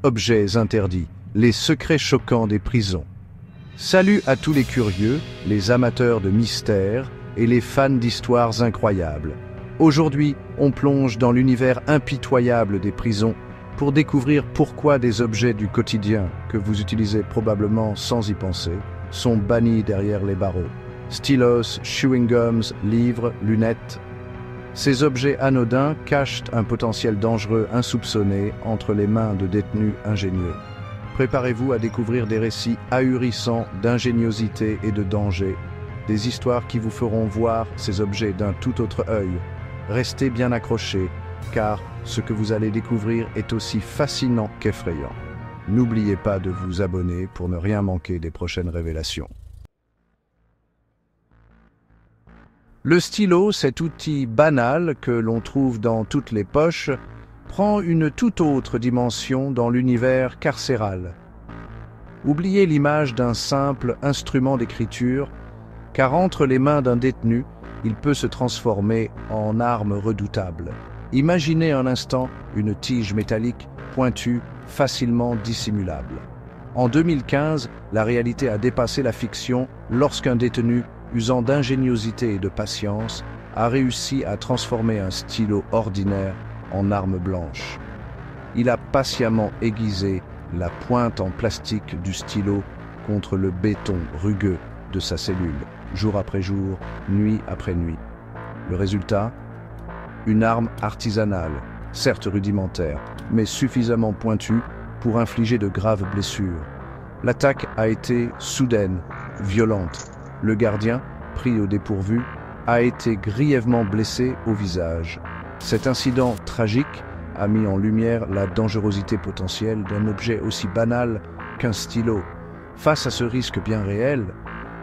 Objets interdits, les secrets choquants des prisons. Salut à tous les curieux, les amateurs de mystères et les fans d'histoires incroyables. Aujourd'hui, on plonge dans l'univers impitoyable des prisons pour découvrir pourquoi des objets du quotidien que vous utilisez probablement sans y penser sont bannis derrière les barreaux. Stylos, chewing-gums, livres, lunettes. Ces objets anodins cachent un potentiel dangereux insoupçonné entre les mains de détenus ingénieux. Préparez-vous à découvrir des récits ahurissants d'ingéniosité et de danger, des histoires qui vous feront voir ces objets d'un tout autre œil. Restez bien accrochés, car ce que vous allez découvrir est aussi fascinant qu'effrayant. N'oubliez pas de vous abonner pour ne rien manquer des prochaines révélations. Le stylo, cet outil banal que l'on trouve dans toutes les poches, prend une toute autre dimension dans l'univers carcéral. Oubliez l'image d'un simple instrument d'écriture, car entre les mains d'un détenu, il peut se transformer en arme redoutable. Imaginez un instant une tige métallique pointue, facilement dissimulable. En 2015, la réalité a dépassé la fiction lorsqu'un détenu, usant d'ingéniosité et de patience, a réussi à transformer un stylo ordinaire en arme blanche. Il a patiemment aiguisé la pointe en plastique du stylo contre le béton rugueux de sa cellule, jour après jour, nuit après nuit. Le résultat ? Une arme artisanale, certes rudimentaire, mais suffisamment pointue pour infliger de graves blessures. L'attaque a été soudaine, violente. Le gardien, pris au dépourvu, a été grièvement blessé au visage. Cet incident tragique a mis en lumière la dangerosité potentielle d'un objet aussi banal qu'un stylo. Face à ce risque bien réel,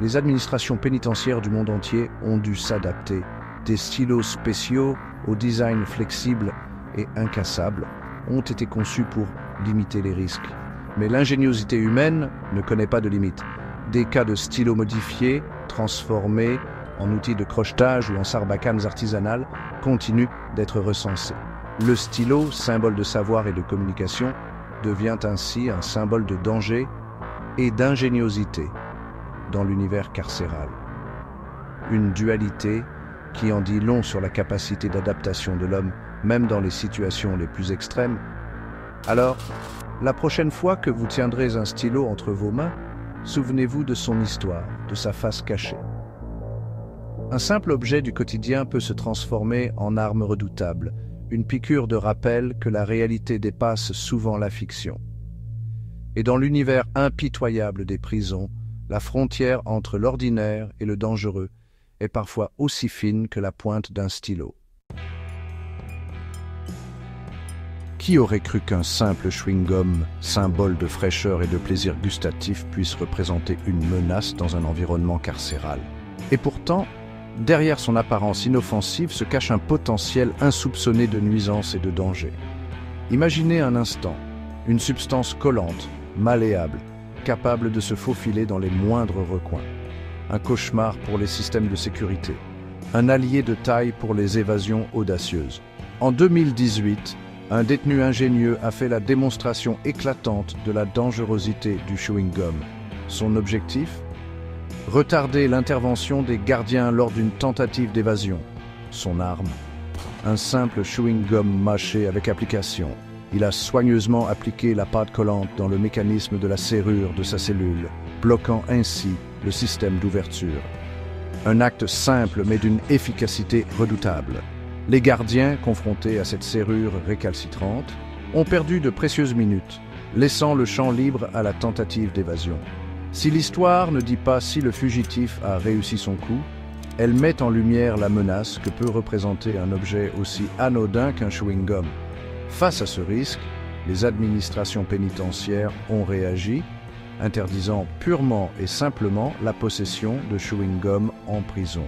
les administrations pénitentiaires du monde entier ont dû s'adapter. Des stylos spéciaux au design flexible et incassable ont été conçus pour limiter les risques. Mais l'ingéniosité humaine ne connaît pas de limite. Des cas de stylos modifiés, transformés en outils de crochetage ou en sarbacanes artisanales, continuent d'être recensés. Le stylo, symbole de savoir et de communication, devient ainsi un symbole de danger et d'ingéniosité dans l'univers carcéral. Une dualité qui en dit long sur la capacité d'adaptation de l'homme, même dans les situations les plus extrêmes. Alors, la prochaine fois que vous tiendrez un stylo entre vos mains, souvenez-vous de son histoire, de sa face cachée. Un simple objet du quotidien peut se transformer en arme redoutable, une piqûre de rappel que la réalité dépasse souvent la fiction. Et dans l'univers impitoyable des prisons, la frontière entre l'ordinaire et le dangereux est parfois aussi fine que la pointe d'un stylo. Qui aurait cru qu'un simple chewing-gum, symbole de fraîcheur et de plaisir gustatif, puisse représenter une menace dans un environnement carcéral? Et pourtant, derrière son apparence inoffensive se cache un potentiel insoupçonné de nuisance et de danger. Imaginez un instant, une substance collante, malléable, capable de se faufiler dans les moindres recoins. Un cauchemar pour les systèmes de sécurité, un allié de taille pour les évasions audacieuses. En 2018, un détenu ingénieux a fait la démonstration éclatante de la dangerosité du chewing-gum. Son objectif ? Retarder l'intervention des gardiens lors d'une tentative d'évasion. Son arme ? Un simple chewing-gum mâché avec application. Il a soigneusement appliqué la pâte collante dans le mécanisme de la serrure de sa cellule, bloquant ainsi le système d'ouverture. Un acte simple mais d'une efficacité redoutable. Les gardiens, confrontés à cette serrure récalcitrante, ont perdu de précieuses minutes, laissant le champ libre à la tentative d'évasion. Si l'histoire ne dit pas si le fugitif a réussi son coup, elle met en lumière la menace que peut représenter un objet aussi anodin qu'un chewing-gum. Face à ce risque, les administrations pénitentiaires ont réagi, interdisant purement et simplement la possession de chewing-gum en prison.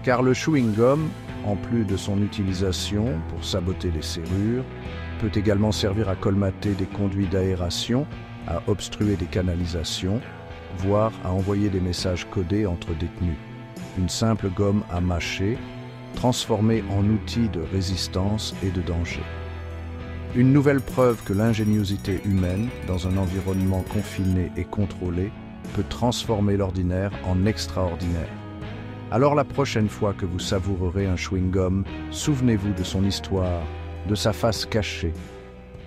Car le chewing-gum, en plus de son utilisation pour saboter les serrures, peut également servir à colmater des conduits d'aération, à obstruer des canalisations, voire à envoyer des messages codés entre détenus. Une simple gomme à mâcher, transformée en outil de résistance et de danger. Une nouvelle preuve que l'ingéniosité humaine, dans un environnement confiné et contrôlé, peut transformer l'ordinaire en extraordinaire. Alors la prochaine fois que vous savourerez un chewing-gum, souvenez-vous de son histoire, de sa face cachée.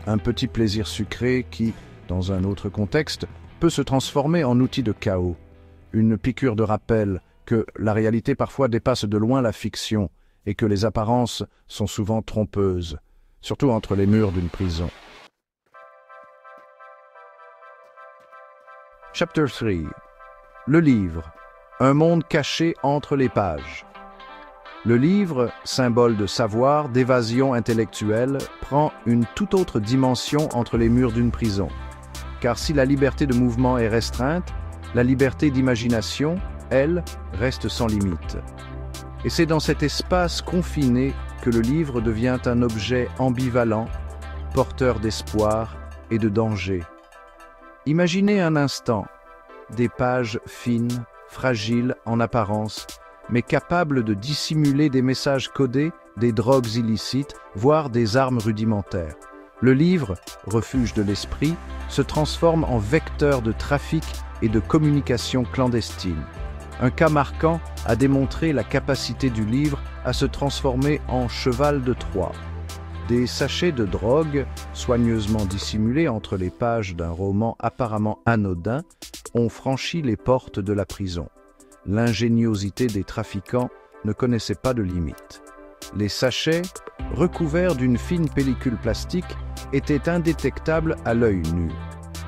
Un petit plaisir sucré qui, dans un autre contexte, peut se transformer en outil de chaos. Une piqûre de rappel que la réalité parfois dépasse de loin la fiction et que les apparences sont souvent trompeuses, surtout entre les murs d'une prison. Chapter 3. Le livre. Un monde caché entre les pages. Le livre, symbole de savoir, d'évasion intellectuelle, prend une toute autre dimension entre les murs d'une prison. Car si la liberté de mouvement est restreinte, la liberté d'imagination, elle, reste sans limite. Et c'est dans cet espace confiné que le livre devient un objet ambivalent, porteur d'espoir et de danger. Imaginez un instant des pages fines, fragiles en apparence, mais capables de dissimuler des messages codés, des drogues illicites, voire des armes rudimentaires. Le livre, refuge de l'esprit, se transforme en vecteur de trafic et de communication clandestine. Un cas marquant a démontré la capacité du livre à se transformer en cheval de Troie. Des sachets de drogue, soigneusement dissimulés entre les pages d'un roman apparemment anodin, ont franchi les portes de la prison. L'ingéniosité des trafiquants ne connaissait pas de limite. Les sachets, recouverts d'une fine pellicule plastique, étaient indétectables à l'œil nu.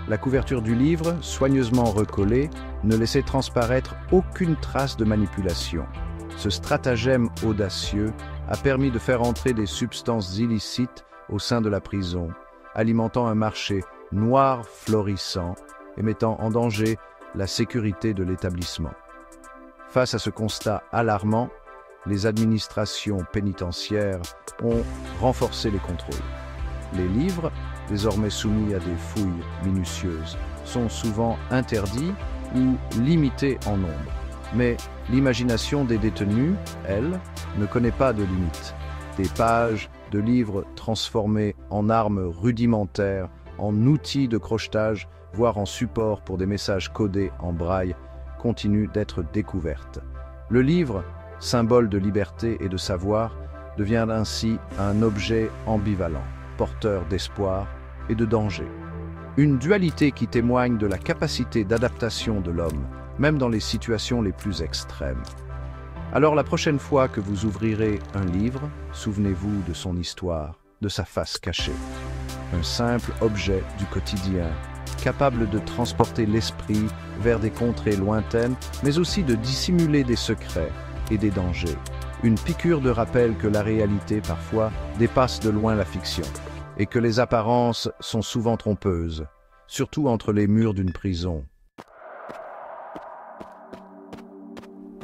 La couverture du livre, soigneusement recollée, ne laissait transparaître aucune trace de manipulation. Ce stratagème audacieux a permis de faire entrer des substances illicites au sein de la prison, alimentant un marché noir florissant et mettant en danger la sécurité de l'établissement. Face à ce constat alarmant, les administrations pénitentiaires ont renforcé les contrôles. Les livres, désormais soumis à des fouilles minutieuses, sont souvent interdits ou limités en nombre. Mais l'imagination des détenus, elle, ne connaît pas de limite. Des pages de livres transformés en armes rudimentaires, en outils de crochetage, voire en support pour des messages codés en braille, continuent d'être découvertes. Le livre, symbole de liberté et de savoir, devient ainsi un objet ambivalent, porteur d'espoir et de danger. Une dualité qui témoigne de la capacité d'adaptation de l'homme, même dans les situations les plus extrêmes. Alors la prochaine fois que vous ouvrirez un livre, souvenez-vous de son histoire, de sa face cachée. Un simple objet du quotidien, capable de transporter l'esprit vers des contrées lointaines, mais aussi de dissimuler des secrets et des dangers. Une piqûre de rappel que la réalité, parfois, dépasse de loin la fiction, et que les apparences sont souvent trompeuses, surtout entre les murs d'une prison.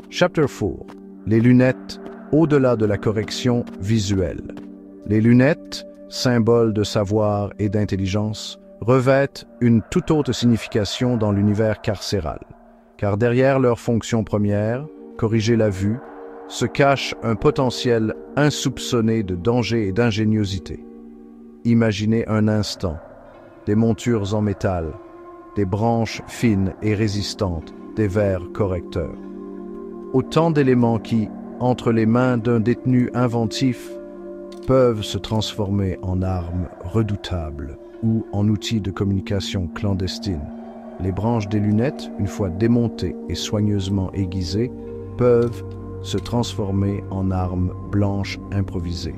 Chapter 4. Les lunettes au-delà de la correction visuelle. Les lunettes, symbole de savoir et d'intelligence, revêtent une toute autre signification dans l'univers carcéral, car derrière leur fonction première, corriger la vue, se cache un potentiel insoupçonné de danger et d'ingéniosité. Imaginez un instant des montures en métal, des branches fines et résistantes, des verres correcteurs. Autant d'éléments qui, entre les mains d'un détenu inventif, peuvent se transformer en armes redoutables ou en outils de communication clandestine. Les branches des lunettes, une fois démontées et soigneusement aiguisées, peuvent se transformer en armes blanches improvisées.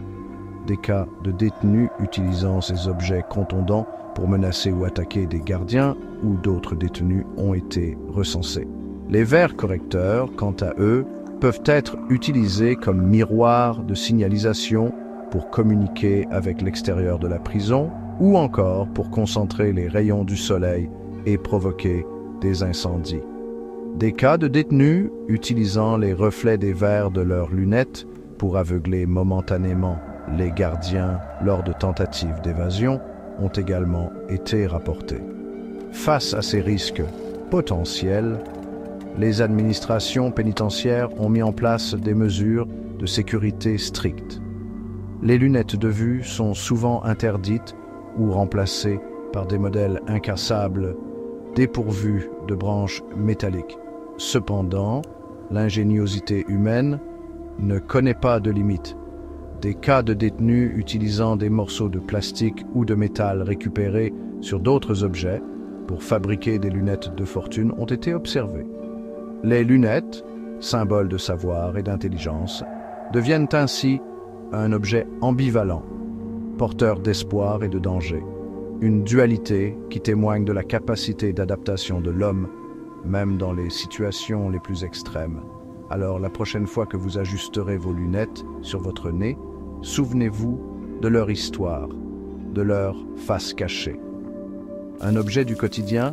Des cas de détenus utilisant ces objets contondants pour menacer ou attaquer des gardiens ou d'autres détenus ont été recensés. Les verres correcteurs, quant à eux, peuvent être utilisés comme miroirs de signalisation pour communiquer avec l'extérieur de la prison ou encore pour concentrer les rayons du soleil et provoquer des incendies. Des cas de détenus utilisant les reflets des verres de leurs lunettes pour aveugler momentanément les gardiens lors de tentatives d'évasion ont également été rapportés. Face à ces risques potentiels, les administrations pénitentiaires ont mis en place des mesures de sécurité strictes. Les lunettes de vue sont souvent interdites ou remplacés par des modèles incassables dépourvus de branches métalliques. Cependant, l'ingéniosité humaine ne connaît pas de limites. Des cas de détenus utilisant des morceaux de plastique ou de métal récupérés sur d'autres objets pour fabriquer des lunettes de fortune ont été observés. Les lunettes, symbole de savoir et d'intelligence, deviennent ainsi un objet ambivalent, porteur d'espoir et de danger. Une dualité qui témoigne de la capacité d'adaptation de l'homme, même dans les situations les plus extrêmes. Alors, la prochaine fois que vous ajusterez vos lunettes sur votre nez, souvenez-vous de leur histoire, de leur face cachée. Un objet du quotidien,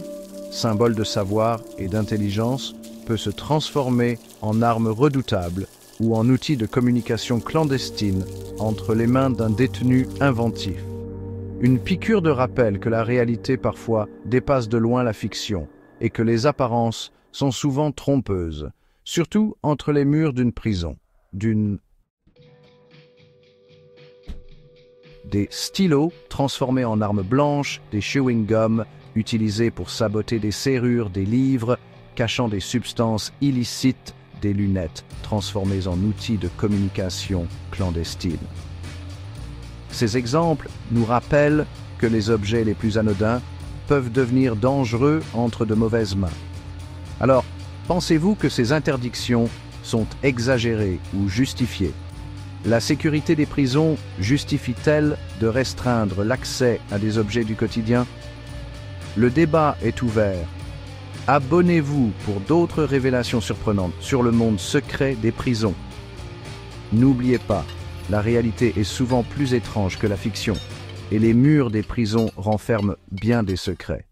symbole de savoir et d'intelligence, peut se transformer en arme redoutable ou en outil de communication clandestine entre les mains d'un détenu inventif. Une piqûre de rappel que la réalité parfois dépasse de loin la fiction et que les apparences sont souvent trompeuses, surtout entre les murs d'une prison, Des stylos transformés en armes blanches, des chewing-gums utilisés pour saboter des serrures, des livres cachant des substances illicites, des lunettes transformées en outils de communication clandestine. Ces exemples nous rappellent que les objets les plus anodins peuvent devenir dangereux entre de mauvaises mains. Alors, pensez-vous que ces interdictions sont exagérées ou justifiées? La sécurité des prisons justifie-t-elle de restreindre l'accès à des objets du quotidien? Le débat est ouvert. Abonnez-vous pour d'autres révélations surprenantes sur le monde secret des prisons. N'oubliez pas, la réalité est souvent plus étrange que la fiction, et les murs des prisons renferment bien des secrets.